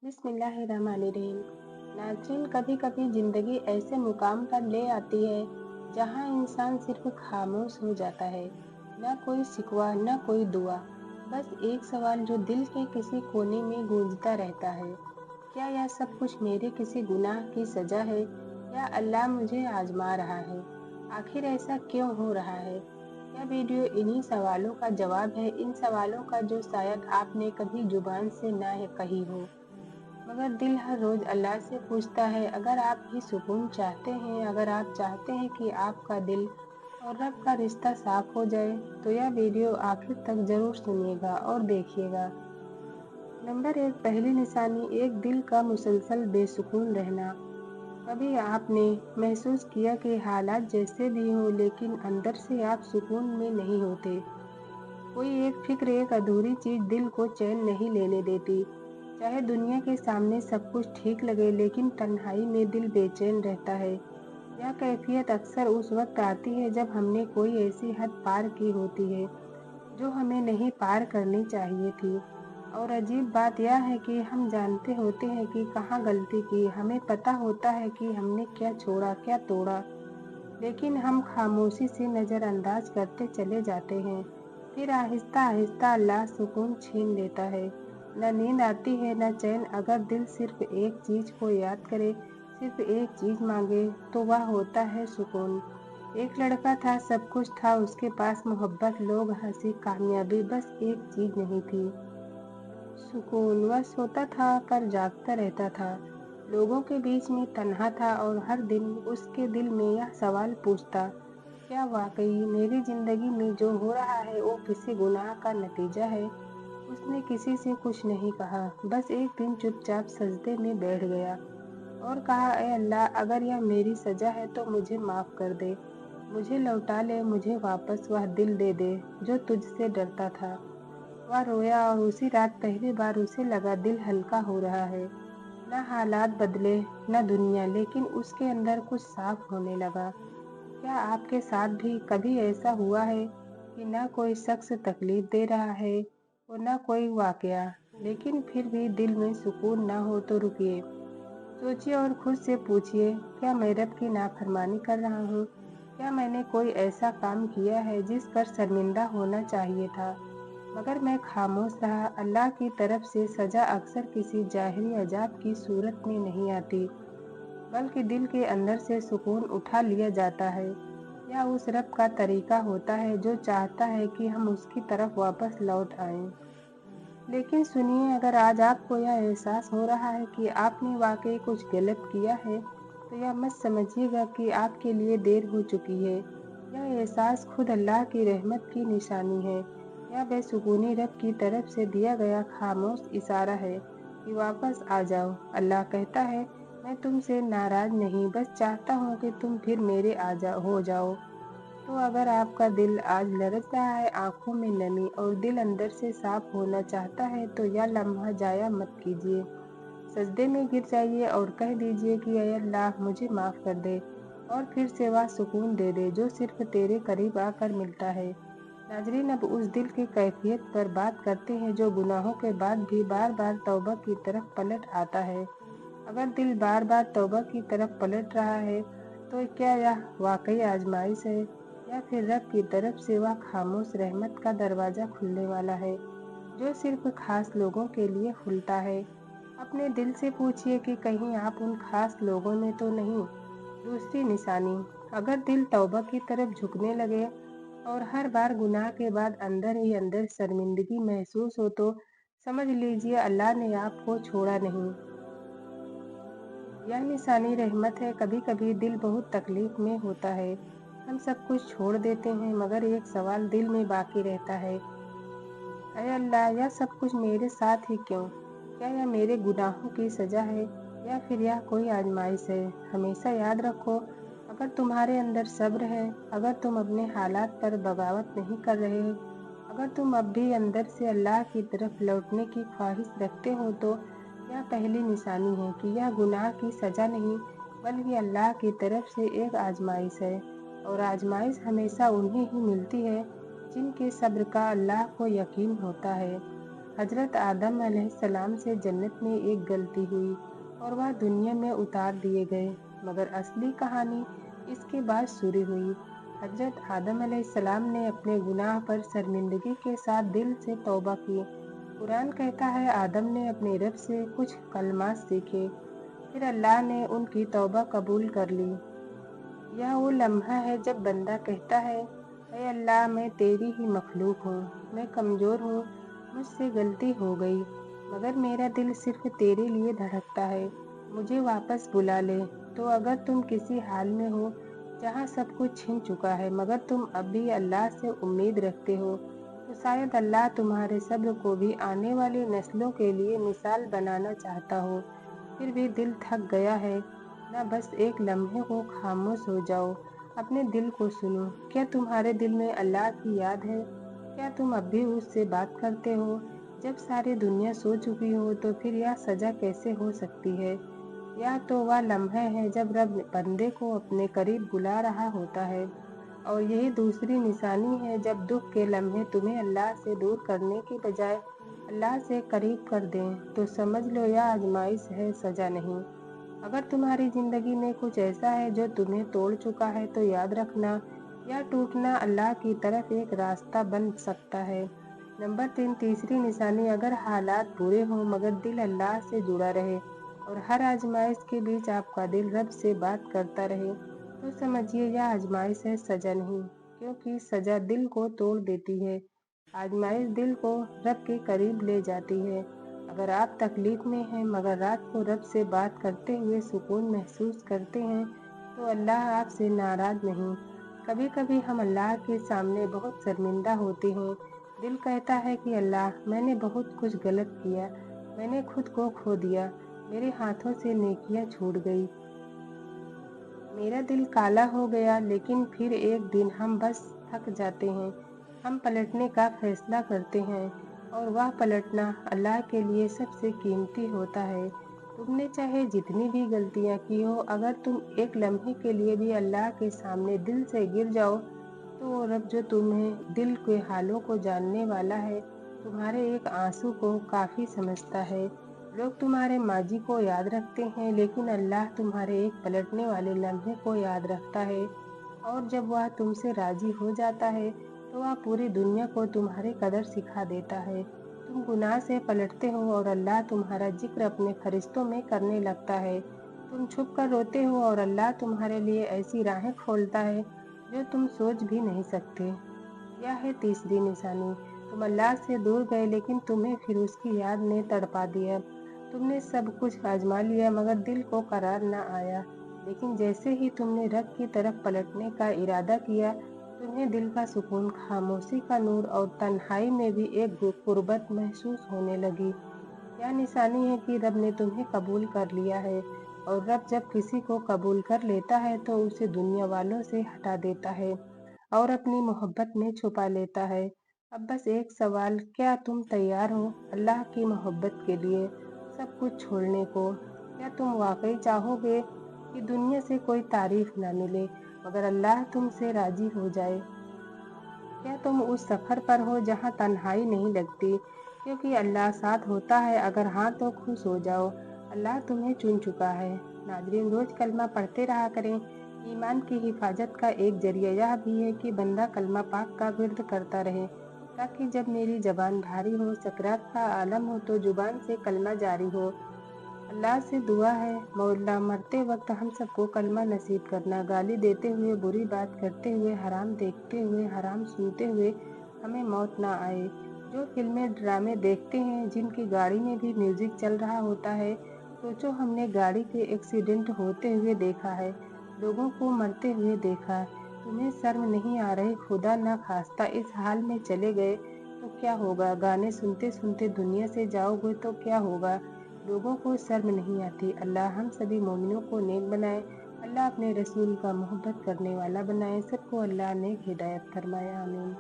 बिस्मिल्लाहिर्रहमानिर्रहीम। नाज़रीन, कभी कभी ज़िंदगी ऐसे मुकाम पर ले आती है जहां इंसान सिर्फ खामोश हो जाता है। न कोई शिकवा, न कोई दुआ, बस एक सवाल जो दिल के किसी कोने में गूंजता रहता है। क्या यह सब कुछ मेरे किसी गुनाह की सजा है, या अल्लाह मुझे आजमा रहा है? आखिर ऐसा क्यों हो रहा है? यह वीडियो इन्हीं सवालों का जवाब है, इन सवालों का जो शायद आपने कभी जुबान से ना कही हो, मगर दिल हर रोज अल्लाह से पूछता है। अगर आप भी सुकून चाहते हैं, अगर आप चाहते हैं कि आपका दिल और रब का रिश्ता साफ हो जाए, तो यह वीडियो आखिर तक जरूर सुनिएगा और देखिएगा। नंबर 1, पहली निशानी, एक दिल का मुसलसल बेसुकून रहना। कभी आपने महसूस किया कि हालात जैसे भी हों, लेकिन अंदर से आप सुकून में नहीं होते? कोई एक फिक्र, एक अधूरी चीज दिल को चैन नहीं लेने देती। चाहे दुनिया के सामने सब कुछ ठीक लगे, लेकिन तन्हाई में दिल बेचैन रहता है। यह कैफियत अक्सर उस वक्त आती है जब हमने कोई ऐसी हद पार की होती है जो हमें नहीं पार करनी चाहिए थी। और अजीब बात यह है कि हम जानते होते हैं कि कहाँ गलती की, हमें पता होता है कि हमने क्या छोड़ा, क्या तोड़ा, लेकिन हम खामोशी से नज़रअंदाज करते चले जाते हैं। फिर आहिस्ता आहिस्ता अल्लाह सुकून छीन लेता है। न नींद आती है, न चैन। अगर दिल सिर्फ एक चीज को याद करे, सिर्फ एक चीज मांगे, तो वह होता है सुकून। एक लड़का था, सब कुछ था उसके पास, मोहब्बत, लोग, हंसी, कामयाबी, बस एक चीज नहीं थी, सुकून। वह सोता था पर जागता रहता था, लोगों के बीच में तन्हा था, और हर दिन उसके दिल में यह सवाल पूछता, क्या वाकई मेरी जिंदगी में जो हो रहा है वो किसी गुनाह का नतीजा है? उसने किसी से कुछ नहीं कहा, बस एक दिन चुपचाप सजदे में बैठ गया और कहा, ऐ अल्लाह, अगर यह मेरी सजा है तो मुझे माफ कर दे, मुझे लौटा ले, मुझे वापस वह दिल दे दे जो तुझसे डरता था। वह रोया, और उसी रात पहली बार उसे लगा दिल हल्का हो रहा है। न हालात बदले, न दुनिया, लेकिन उसके अंदर कुछ साफ होने लगा। क्या आपके साथ भी कभी ऐसा हुआ है कि न कोई शख्स तकलीफ दे रहा है और न कोई वाकया, लेकिन फिर भी दिल में सुकून ना हो? तो रुकिए, सोचिए और खुद से पूछिए, क्या मैं रब की नाफरमानी कर रहा हूँ? क्या मैंने कोई ऐसा काम किया है जिस पर शर्मिंदा होना चाहिए था, मगर मैं खामोश रहा? अल्लाह की तरफ से सजा अक्सर किसी जाहिरी अजाब की सूरत में नहीं आती, बल्कि दिल के अंदर से सुकून उठा लिया जाता है। यह उस रब का तरीका होता है जो चाहता है कि हम उसकी तरफ वापस लौट आएं। लेकिन सुनिए, अगर आज आपको यह एहसास हो रहा है कि आपने वाकई कुछ गलत किया है, तो यह मत समझिएगा कि आपके लिए देर हो चुकी है। यह एहसास खुद अल्लाह की रहमत की निशानी है। यह बेसुकूनी रब की तरफ से दिया गया खामोश इशारा है कि वापस आ जाओ। अल्लाह कहता है, मैं तुमसे नाराज नहीं, बस चाहता हूँ कि तुम फिर मेरे हो जाओ। तो अगर आपका दिल आज लरज रहा है, आंखों में नमी, और दिल अंदर से साफ होना चाहता है, तो यह लम्हा जाया मत कीजिए। सजदे में गिर जाइए और कह दीजिए कि ऐ अल्लाह, मुझे माफ कर दे, और फिर से वह सुकून दे दे जो सिर्फ तेरे करीब आकर मिलता है। नाजरीन, अब उस दिल की कैफियत पर बात करते हैं जो गुनाहों के बाद भी बार बार तौबा की तरफ पलट आता है। अगर दिल बार बार तौबा की तरफ पलट रहा है, तो क्या यह वाकई आजमाइश है, या फिर रब की तरफ से वह खामोश रहमत का दरवाजा खुलने वाला है जो सिर्फ खास लोगों के लिए खुलता है? अपने दिल से पूछिए कि कहीं आप उन खास लोगों में तो नहीं। दूसरी निशानी, अगर दिल तौबा की तरफ झुकने लगे और हर बार गुनाह के बाद अंदर ही अंदर शर्मिंदगी महसूस हो, तो समझ लीजिए अल्लाह ने आपको छोड़ा नहीं। यह निशानी रहमत है। कभी कभी दिल बहुत तकलीफ में होता है, हम सब कुछ छोड़ देते हैं, मगर एक सवाल दिल में बाकी रहता है, ऐ अल्लाह, यह सब कुछ मेरे साथ ही क्यों? क्या यह मेरे गुनाहों की सजा है, या फिर यह कोई आजमाइश है? हमेशा याद रखो, अगर तुम्हारे अंदर सब्र है, अगर तुम अपने हालात पर बगावत नहीं कर रहे, अगर तुम अब भी अंदर से अल्लाह की तरफ लौटने की ख्वाहिश रखते हो, तो यह पहली निशानी है कि यह गुनाह की सजा नहीं, बल्कि अल्लाह की तरफ से एक आजमाइश है। और आजमाइश हमेशा उन्हें ही मिलती है जिनके सब्र का अल्लाह को यकीन होता है। हजरत आदम अलैहिस्सलाम से जन्नत में एक गलती हुई और वह दुनिया में उतार दिए गए, मगर असली कहानी इसके बाद शुरू हुई। हजरत आदम अलैहिस्सलाम ने अपने गुनाह पर शर्मिंदगी के साथ दिल से तौबा की। कुरान कहता है आदम ने अपने रब से कुछ कलमात सीखे, फिर अल्लाह ने उनकी तौबा कबूल कर ली। यह वो लम्हा है जब बंदा कहता है, ऐ अल्लाह मैं तेरी ही मखलूक हूँ, मैं कमज़ोर हूँ, मुझसे गलती हो गई, मगर मेरा दिल सिर्फ तेरे लिए धड़कता है, मुझे वापस बुला ले। तो अगर तुम किसी हाल में हो जहाँ सब कुछ छिन चुका है मगर तुम अब भी अल्लाह से उम्मीद रखते हो, तो शायद अल्लाह तुम्हारे सब्र को भी आने वाली नस्लों के लिए मिसाल बनाना चाहता हो। फिर भी दिल थक गया है ना, बस एक लम्हे को खामोश हो जाओ, अपने दिल को सुनो। क्या तुम्हारे दिल में अल्लाह की याद है? क्या तुम अब भी उससे बात करते हो? जब सारी दुनिया सो चुकी हो तो फिर यह सजा कैसे हो सकती है? यह तो वह लम्हा है जब रब बंदे को अपने करीब बुला रहा होता है, और यही दूसरी निशानी है जब दुख के लम्हे तुम्हें अल्लाह से दूर करने की बजाय अल्लाह से करीब कर दें। तो समझ लो यह आजमाइश है, सजा नहीं। अगर तुम्हारी ज़िंदगी में कुछ ऐसा है जो तुम्हें तोड़ चुका है तो याद रखना, यह टूटना अल्लाह की तरफ एक रास्ता बन सकता है। नंबर 3, तीसरी निशानी, अगर हालात बुरे हों मगर दिल अल्लाह से जुड़ा रहे और हर आजमाइश के बीच आपका दिल रब से बात करता रहे, तो समझिए यह आजमाइश है, सजा नहीं, क्योंकि सजा दिल को तोड़ देती है, आजमाइश दिल को रब के करीब ले जाती है। अगर आप तकलीफ में हैं मगर रात को रब से बात करते हुए सुकून महसूस करते हैं, तो अल्लाह आपसे नाराज़ नहीं। कभी कभी हम अल्लाह के सामने बहुत शर्मिंदा होते हैं। दिल कहता है कि अल्लाह मैंने बहुत कुछ गलत किया, मैंने खुद को खो दिया, मेरे हाथों से नेकियां छूट गई, मेरा दिल काला हो गया। लेकिन फिर एक दिन हम बस थक जाते हैं, हम पलटने का फैसला करते हैं, और वह पलटना अल्लाह के लिए सबसे कीमती होता है। तुमने चाहे जितनी भी गलतियां की हो, अगर तुम एक लम्हे के लिए भी अल्लाह के सामने दिल से गिर जाओ, तो वो रब जो तुम्हें दिल के हालों को जानने वाला है, तुम्हारे एक आंसू को काफ़ी समझता है। लोग तुम्हारे माजी को याद रखते हैं, लेकिन अल्लाह तुम्हारे एक पलटने वाले लम्हे को याद रखता है, और जब वह तुमसे राज़ी हो जाता है तो वह पूरी दुनिया को तुम्हारी कदर सिखा देता है। तुम गुनाह से पलटते हो और अल्लाह तुम्हारा जिक्र अपने फरिश्तों में करने लगता है। तुम छुप कर रोते हो और अल्लाह तुम्हारे लिए ऐसी राहें खोलता है जो तुम सोच भी नहीं सकते। यह है तीसरी निशानी, तुम अल्लाह से दूर गए लेकिन तुम्हें फिर उसकी याद ने तड़पा दिया। तुमने सब कुछ आजमा लिया मगर दिल को करार न आया। लेकिन जैसे ही तुमने रब की तरफ पलटने का इरादा किया, तुम्हें दिल का सुकून, खामोशी का नूर और तन्हाई में भी एक गुर्बत महसूस होने लगी। यह निशानी है कि रब ने तुम्हें कबूल कर लिया है, और रब जब किसी को कबूल कर लेता है तो उसे दुनिया वालों से हटा देता है और अपनी मोहब्बत में छुपा लेता है। अब बस एक सवाल, क्या तुम तैयार हो अल्लाह की मोहब्बत के लिए सब कुछ छोड़ने को? क्या तुम वाकई चाहोगे कि दुनिया से कोई तारीफ ना मिले मगर अल्लाह तुमसे राजी हो जाए? क्या तुम उस सफ़र पर हो जहाँ तन्हाई नहीं लगती क्योंकि अल्लाह साथ होता है? अगर हाँ तो खुश हो जाओ, अल्लाह तुम्हें चुन चुका है। नाज़रीन, रोज़ कलमा पढ़ते रहा करें। ईमान की हिफाजत का एक जरिया यह भी है कि बंदा कलमा पाक का विर्द करता रहे, ताकि जब मेरी ज़बान भारी हो, सकरात का आलम हो, तो ज़ुबान से कलमा जारी हो। अल्लाह से दुआ है, मौला मरते वक्त हम सबको कलमा नसीब करना। गाली देते हुए, बुरी बात करते हुए, हराम देखते हुए, हराम सुनते हुए हमें मौत ना आए। जो फिल्में ड्रामे देखते हैं जिनकी गाड़ी में भी म्यूज़िक चल रहा होता है, सोचो हमने गाड़ी के एक्सीडेंट होते हुए देखा है, लोगों को मरते हुए देखा। तुम्हें शर्म नहीं आ रही? खुदा न खास्ता इस हाल में चले गए तो क्या होगा? गाने सुनते सुनते दुनिया से जाओगे तो क्या होगा? लोगों को शर्म नहीं आती? अल्लाह हम सभी मोमिनों को नेक बनाए, अल्लाह अपने रसूल का मोहब्बत करने वाला बनाए, सबको अल्लाह नेक हिदायत फरमाए, आमीन।